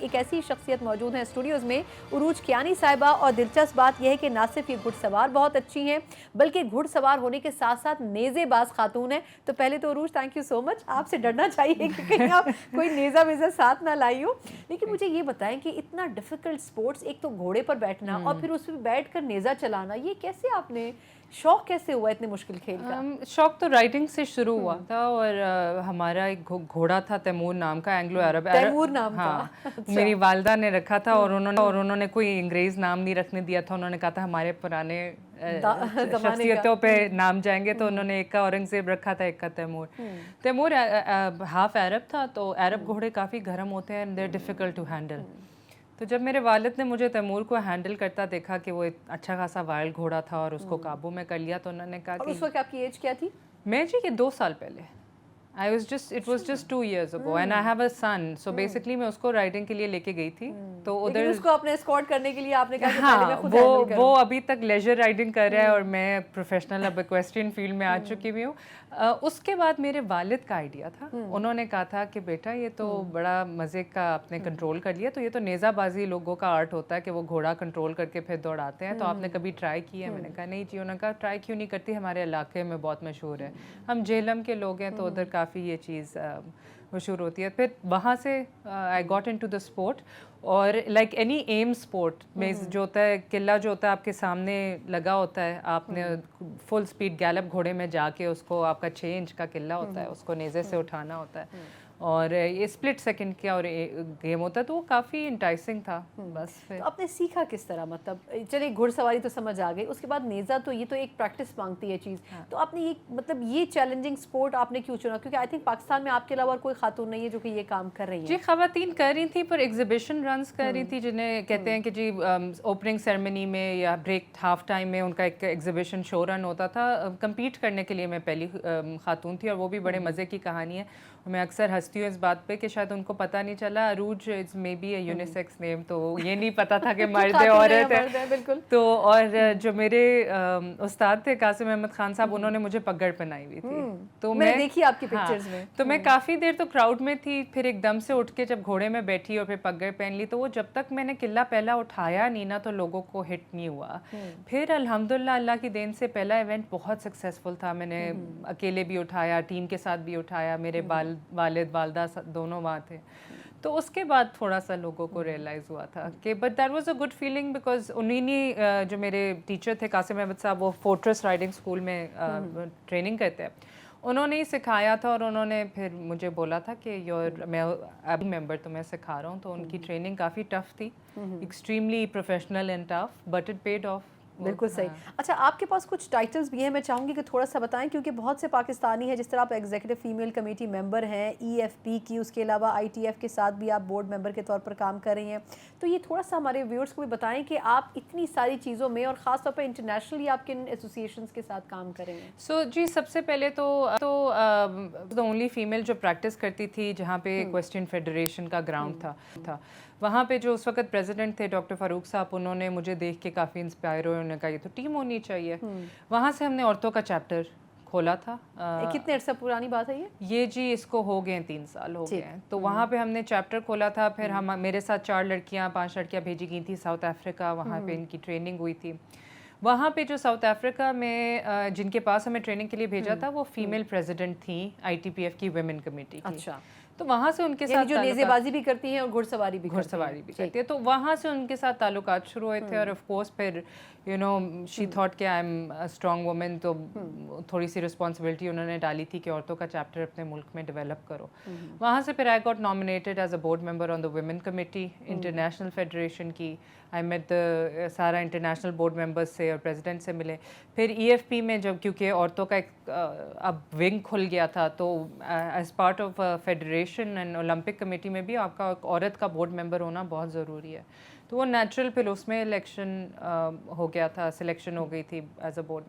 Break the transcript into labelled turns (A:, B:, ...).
A: ایک ایسی شخصیت موجود ہیں اسٹوڈیوز میں، عروج کیانی صاحبہ، اور دلچسپ بات یہ ہے کہ نہ صرف یہ گھڑ سوار بہت اچھی ہیں بلکہ گھڑ سوار ہونے کے ساتھ ساتھ نیزے باز خاتون ہیں۔ تو پہلے تو عروج تھینک یو سو مچ، آپ سے ڈرنا چاہیے کہ کہیں آپ کوئی نیزہ ویزہ ساتھ نہ لائی ہو۔ لیکن مجھے یہ بتائیں کہ اتنا ڈیفیکلٹ سپورٹس، ایک تو گھوڑے پر بیٹھنا اور پھر اس پہ بیٹھ کر نیزہ چلانا، یہ کیسے آپ نے شوق کیسے ہوا اتنے مشکل کھیل کا؟
B: شوق تو رائڈنگ سے شروع ہوا تھا، اور ہمارا ایک گھوڑا تھا تیمور نام کا، اینگلو عرب،
A: تیمور نام کا؟
B: ہاں میری والدہ نے رکھا تھا، اور انہوں نے کوئی انگریز نام نہیں رکھنے دیا تھا، انہوں نے کہا تھا ہمارے پرانے شخصیتوں پہ نام جائیں گے، تو انہوں نے ایک کا اورنگزیب رکھا تھا، ایک کا تیمور۔ تیمور ہاف عرب تھا، تو عرب گھوڑے کافی گرم ہوتے ہیں، they are difficult to handle. تو جب میرے والد نے مجھے تیمور کو ہینڈل کرتا دیکھا کہ وہ اچھا خاصا وائلڈ گھوڑا تھا اور اس کو قابو میں کر لیا، تو انہوں نے کہا کہ
A: اس وقت آپ کی ایج کیا تھی؟
B: میں جی یہ 2 سال پہلے، it was just 2 years ago and I have a son, so basically میں اس کو رائڈنگ کے لیے لے کے گئی تھی، تو ادھر
A: اس کو اپنے اسکارٹ کرنے کے لیے آپ نے کہا کہ پہلے میں خود ہینڈل کروں۔
B: وہ ابھی تک لیجر رائڈنگ کر رہا ہے، اور میں پروفیشنل اب ایکویسٹرین فیلڈ میں آ چکی بھی ہوں۔ اس کے بعد میرے والد کا آئیڈیا تھا، انہوں نے کہا تھا کہ بیٹا یہ تو بڑا مزے کا آپ نے کنٹرول کر لیا، تو یہ تو نیزہ بازی لوگوں کا آرٹ ہوتا ہے کہ وہ گھوڑا کنٹرول کر کے پھر دوڑاتے ہیں، تو آپ نے کبھی ٹرائی کیا ہے؟ میں نے کہا نہیں جی۔ انہوں نے کہا ٹرائی کیوں نہیں کرتی، ہمارے علاقے میں بہت مشہور ہے، ہم جہلم کے لوگ ہیں، تو ادھر کافی یہ چیز مشہور ہوتی ہے۔ پھر وہاں سے I got into the sport, اور لائک اینی ایم اسپورٹ میں جو ہوتا ہے، قلعہ جو ہوتا ہے آپ کے سامنے لگا ہوتا ہے، آپ نے فل اسپیڈ گیلپ گھوڑے میں جا کے اس کو، آپ کا 6 انچ کا قلعہ ہوتا ہے، اس کو نیزے سے اٹھانا ہوتا ہے، اور یہ اسپلٹ سیکنڈ کا اور گیم ہوتا ہے، تو وہ کافی انٹائسنگ تھا۔ بس پھر
A: آپ نے سیکھا کس طرح؟ مطلب چلے گھڑ سواری تو سمجھ آ گئی، اس کے بعد نیزہ تو یہ تو ایک پریکٹس مانگتی ہے چیز، تو آپ نے یہ مطلب یہ چیلنجنگ سپورٹ آپ نے کیوں چنا؟ کیونکہ آئی تھنک پاکستان میں آپ کے علاوہ اور کوئی خاتون نہیں ہے جو کہ یہ کام کر رہی ہیں۔
B: جی خواتین کر رہی تھیں، پر ایگزیبیشن رنز کر رہی تھی، جنہیں کہتے ہیں کہ جی اوپننگ سیرمنی میں یا بریک ہاف ٹائم میں ان کا ایک ایگزیبیشن شو رن ہوتا تھا۔ کمپیٹ کرنے کے لیے میں پہلی خاتون تھی، اور وہ بھی بڑے مزے کی کہانی ہے، میں اکثر ہنستی ہوں اس بات پہ کہ شاید ان کو پتہ نہیں چلا، عروج از مے بی اے یونیسیکس نیم، تو یہ نہیں پتہ تھا کہ مرد ہے عورت ہے۔
A: بالکل۔
B: تو اور جو میرے استاد تھے قاسم احمد خان صاحب، انہوں نے مجھے پگڑ پہنائی ہوئی تھی، تو
A: میں دیکھی آپ کی پکچرز میں،
B: تو میں کافی دیر تو کراؤڈ میں تھی، پھر ایک دم سے اٹھ کے جب گھوڑے میں بیٹھی اور پھر پگڑ پہن لی، تو وہ جب تک میں نے قلعہ پہلا اٹھایا نہیں نا، تو لوگوں کو ہٹ نہیں ہوا۔ پھر الحمدللہ اللہ کی دین سے پہلا ایونٹ بہت سکسیسفل تھا، میں نے اکیلے بھی اٹھایا، ٹیم کے ساتھ بھی اٹھایا، میرے والد والدہ دونوں وہاں تھے، تو اس کے بعد تھوڑا سا لوگوں کو ریئلائز ہوا تھا کہ but that was a good feeling, because انہیں جو میرے ٹیچر تھے قاسم احمد صاحب، وہ فورٹریس رائڈنگ اسکول میں ٹریننگ کرتے ہیں، انہوں نے ہی سکھایا تھا، اور انہوں نے پھر مجھے بولا تھا کہ میں اب ممبر تو میں سکھا رہا ہوں، تو ان کی ٹریننگ کافی ٹف تھی، extremely professional and tough, but it paid off.
A: بالکل صحیح۔ اچھا آپ کے پاس کچھ ٹائٹلز بھی ہیں، میں چاہوں گی کہ تھوڑا سا بتائیں، کیونکہ بہت سے پاکستانی ہیں، جس طرح آپ ایگزیکٹو فیمیل کمیٹی ممبر ہیں ای ایف پی کی، اس کے علاوہ آئی ٹی ایف کے ساتھ بھی آپ بورڈ ممبر کے طور پر کام کر رہی ہیں، تو یہ تھوڑا سا ہمارے ویورز کو بھی بتائیں کہ آپ اتنی ساری چیزوں میں، اور خاص طور پر انٹرنیشنلی آپ کن ایسوسیشنز کے ساتھ کام کر رہے ہیں؟
B: سو جی سب سے پہلے تو اونلی فیمیل جو پریکٹس کرتی تھی جہاں پہ ایکویسٹرین فیڈریشن کا گراؤنڈ تھا، وہاں پہ جو اس وقت پریزیڈنٹ تھے ڈاکٹر فاروق صاحب، انہوں نے مجھے دیکھ کے کافی انسپائر ہوئے، انہوں نے کہا یہ تو ٹیم ہونی چاہیے۔ وہاں سے ہم نے عورتوں کا چیپٹر کھولا تھا۔
A: کتنے عرصہ پرانی بات ہے
B: یہ جی اس کو ہو گئے 3 سال ہو گئے ہیں، تو وہاں پہ ہم نے چیپٹر کھولا تھا، پھر میرے ساتھ 4 لڑکیاں 5 لڑکیاں بھیجی گئی تھیں ساؤتھ افریقہ، وہاں پہ ان کی ٹریننگ ہوئی تھی۔ وہاں پہ جو ساؤتھ افریقہ میں جن کے پاس ہمیں ٹریننگ کے لیے بھیجا تھا، وہ فیمیل پریزیڈنٹ تھیں آئی ٹی پی ایف کی ویمن کمیٹی کی، تو وہاں سے ان کے ساتھ
A: جو نیزے بازی بھی کرتی ہیں اور گھڑ سواری بھی
B: کرتی ہے، تو وہاں سے ان کے ساتھ تعلقات شروع ہوئے تھے، اور آف کورس پھر شی تھاٹ کہ آئی ایم اسٹرانگ وومن، تو تھوڑی سی رسپانسبلٹی انہوں نے ڈالی تھی کہ عورتوں کا چیپٹر اپنے ملک میں ڈیولپ کرو۔ وہاں سے پھر I got nominated as a board member on the women committee international federation کی، آئی میٹ سارا انٹرنیشنل بورڈ ممبرس سے اور پریزیڈنٹ سے ملے۔ پھر ای ایف پی میں جب کیونکہ عورتوں کا ایک اب ونگ کھل گیا تھا، تو as part of federation and Olympic committee میں بھی آپ کا ایک عورت کا بورڈ ممبر ہونا بہت ضروری ہے، تو وہ نیچرل پھر اس میں الیکشن ہو گیا تھا، سلیکشن ہو گئی تھی ایز اے بورڈ